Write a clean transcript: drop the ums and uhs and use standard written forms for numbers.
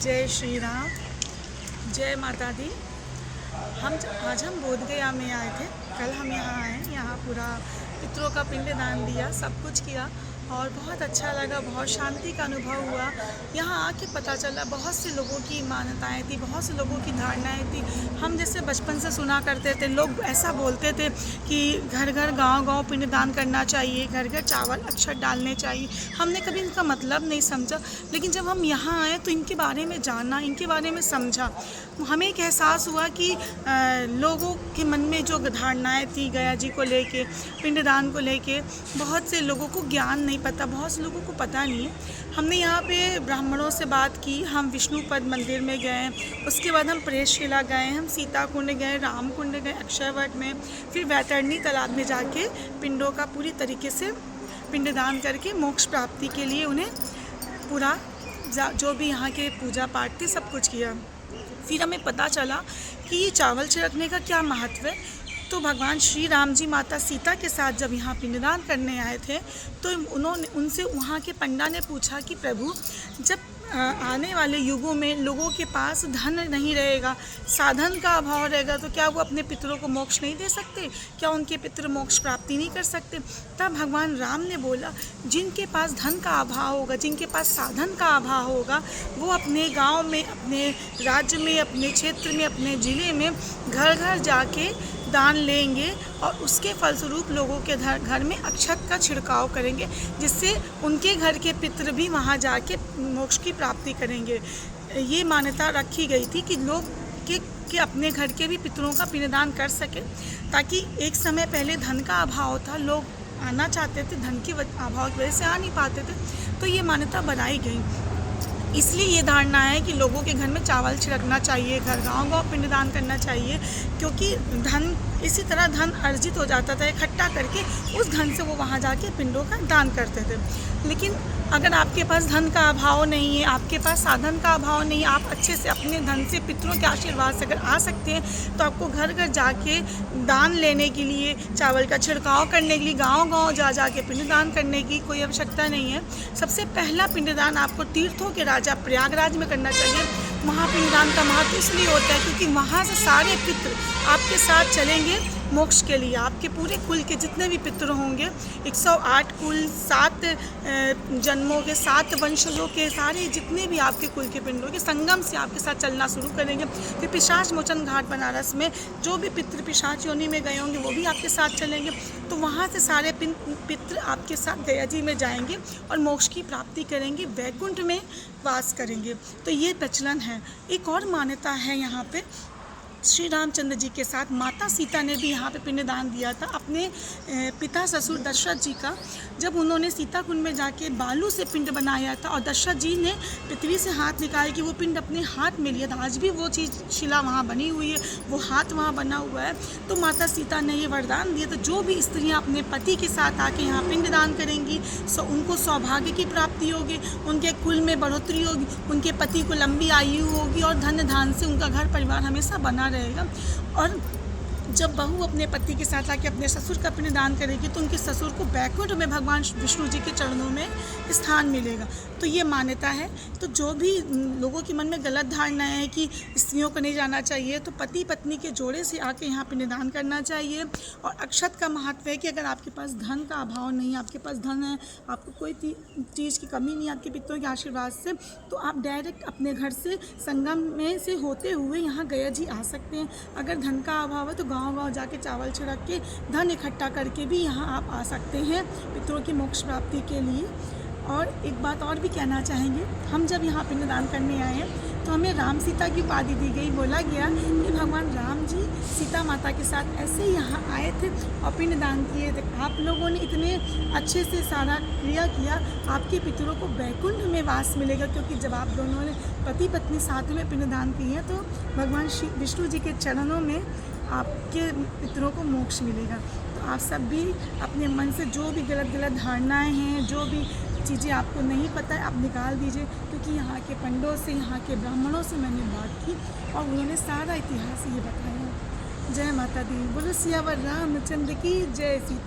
जय श्री राम, जय माता दी। आज हम बोध गया में आए थे। कल हम यहाँ आए, यहाँ पूरा पितरों का पिंडदान दिया, सब कुछ किया और बहुत अच्छा लगा, बहुत शांति का अनुभव हुआ। यहाँ आके पता चला बहुत से लोगों की मान्यताएं थी, बहुत से लोगों की धारणाएं थी। हम जैसे बचपन से सुना करते थे, लोग ऐसा बोलते थे कि घर घर गांव-गांव पिंडदान करना चाहिए, घर घर चावल अक्षत डालने चाहिए। हमने कभी इनका मतलब नहीं समझा, लेकिन जब हम यहाँ आए तो इनके बारे में जाना, इनके बारे में समझा। हमें एक एहसास हुआ कि लोगों के मन में जो धारणाएं थी गया जी को लेके, पिंडदान को लेके, बहुत से लोगों को ज्ञान नहीं पता, बहुत से लोगों को पता नहीं है। हमने यहाँ पे ब्राह्मणों से बात की, हम विष्णुपद मंदिर में गए, उसके बाद हम प्रेषशिला गए, हम सीता कुंड गए, राम कुंड गए, अक्षयवट में, फिर वैतरणी तालाब में जाके पिंडों का पूरी तरीके से पिंडदान करके मोक्ष प्राप्ति के लिए उन्हें पूरा जो भी यहाँ के पूजा पाठ थे सब कुछ किया। फिर हमें पता चला कि ये चावल छिड़कने का क्या महत्व है। तो भगवान श्री राम जी माता सीता के साथ जब यहाँ पिंडदान करने आए थे तो उनसे वहाँ के पंडा ने पूछा कि प्रभु, जब आने वाले युगों में लोगों के पास धन नहीं रहेगा, साधन का अभाव रहेगा, तो क्या वो अपने पितरों को मोक्ष नहीं दे सकते? क्या उनके पितर मोक्ष प्राप्ति नहीं कर सकते? तब भगवान राम ने बोला, जिनके पास धन का अभाव होगा, जिनके पास साधन का अभाव होगा, वो अपने गांव में, अपने राज्य में, अपने क्षेत्र में, अपने ज़िले में घर घर जाके दान लेंगे और उसके फलस्वरूप लोगों के घर में अक्षत का छिड़काव करेंगे, जिससे उनके घर के पितर भी वहाँ जाके मोक्ष की प्राप्ति करेंगे। ये मान्यता रखी गई थी कि लोग के अपने घर के भी पितरों का पिंडदान कर सके, ताकि एक समय पहले धन का अभाव था, लोग आना चाहते थे, धन के अभाव की वजह से आ नहीं पाते थे, तो ये मान्यता बनाई गई। इसलिए ये धारणा है कि लोगों के घर में चावल छिड़कना चाहिए, घर गांव-गांव पिंडदान करना चाहिए, क्योंकि धन इसी तरह धन अर्जित हो जाता था इकट्ठा करके, उस धन से वो वहाँ जाके पिंडों का दान करते थे। लेकिन अगर आपके पास धन का अभाव नहीं है, आपके पास साधन का अभाव नहीं है, आप अच्छे से अपने धन से पितरों के आशीर्वाद से अगर आ सकते हैं, तो आपको घर घर जाके दान लेने के लिए, चावल का छिड़काव करने के लिए, गांव-गांव जा के पिंडदान करने की कोई आवश्यकता नहीं है। सबसे पहला पिंडदान आपको तीर्थों के राजा प्रयागराज में करना चाहिए। वहाँ पिंडदान का महत्व इसलिए होता है क्योंकि वहाँ से सारे पितृ आपके साथ चलेंगे मोक्ष के लिए। आपके पूरे कुल के जितने भी पितृ होंगे, 108 कुल, 7 जन्मों के, 7 वंशजों के, सारे जितने भी आपके कुल के पिंडों के संगम से आपके साथ चलना शुरू करेंगे। फिर पिशाच मोचन घाट बनारस में जो भी पितृ पिशाच योनि में गए होंगे वो भी आपके साथ चलेंगे। तो वहाँ से सारे पितृ आपके साथ गया जी में जाएंगे और मोक्ष की प्राप्ति करेंगे, वैकुंठ में वास करेंगे। तो ये प्रचलन है। एक और मान्यता है यहाँ पे, श्री रामचंद्र जी के साथ माता सीता ने भी यहाँ पे पिंडदान दिया था अपने पिता ससुर दशरथ जी का, जब उन्होंने सीता कुंड में जाके बालू से पिंड बनाया था और दशरथ जी ने पृथ्वी से हाथ निकाल के वो पिंड अपने हाथ में लिया था। आज भी वो चीज़ शिला वहाँ बनी हुई है, वो हाथ वहाँ बना हुआ है। तो माता सीता ने ये वरदान दिया, तो जो भी स्त्रियाँ अपने पति के साथ आके यहाँ पिंडदान करेंगी उनको सौभाग्य की प्राप्ति होगी, उनके कुल में बढ़ोतरी होगी, उनके पति को लंबी आयु होगी और धन धान से उनका घर परिवार हमेशा बना रहेगा। और जब बहू अपने पति के साथ आके अपने ससुर का पिंडदान करेगी तो उनके ससुर को बैकुंठ में भगवान विष्णु जी के चरणों में स्थान मिलेगा। तो ये मान्यता है। तो जो भी लोगों के मन में गलत धारणा है कि स्त्रियों को नहीं जाना चाहिए, तो पति पत्नी के जोड़े से आके यहाँ पिंडदान करना चाहिए। और अक्षत का महत्व है कि अगर आपके पास धन का अभाव नहीं है, आपके पास धन है, आपको कोई चीज़ की कमी नहीं है आपके पितरों के आशीर्वाद से, तो आप डायरेक्ट अपने घर से संगम में से होते हुए यहाँ गया जी आ सकते हैं। अगर धन का अभाव है तो गांव-गांव जाके चावल छिड़क के धन इकट्ठा करके भी यहाँ आप आ सकते हैं पितरों की मोक्ष प्राप्ति के लिए। और एक बात और भी कहना चाहेंगे, हम जब यहाँ पिंडदान करने आए हैं तो हमें राम सीता की उपाधि दी गई। बोला गया कि भगवान राम जी सीता माता के साथ ऐसे ही यहाँ आए थे और पिंडदान किए थे। आप लोगों ने इतने अच्छे से सारा क्रिया किया, आपके पितरों को बैकुंठ में वास मिलेगा, क्योंकि जब आप दोनों ने पति पत्नी साथ में पिंडदान किए तो भगवान विष्णु जी के चरणों में आपके पितरों को मोक्ष मिलेगा। तो आप सब भी अपने मन से जो भी गलत धारणाएं हैं, जो भी चीज़ें आपको नहीं पता है, आप निकाल दीजिए, क्योंकि यहाँ के पंडों से, यहाँ के ब्राह्मणों से मैंने बात की और उन्होंने सारा इतिहास ये बताया। जय माता दी। बोलो सियावर रामचंद्र की जय। सीता।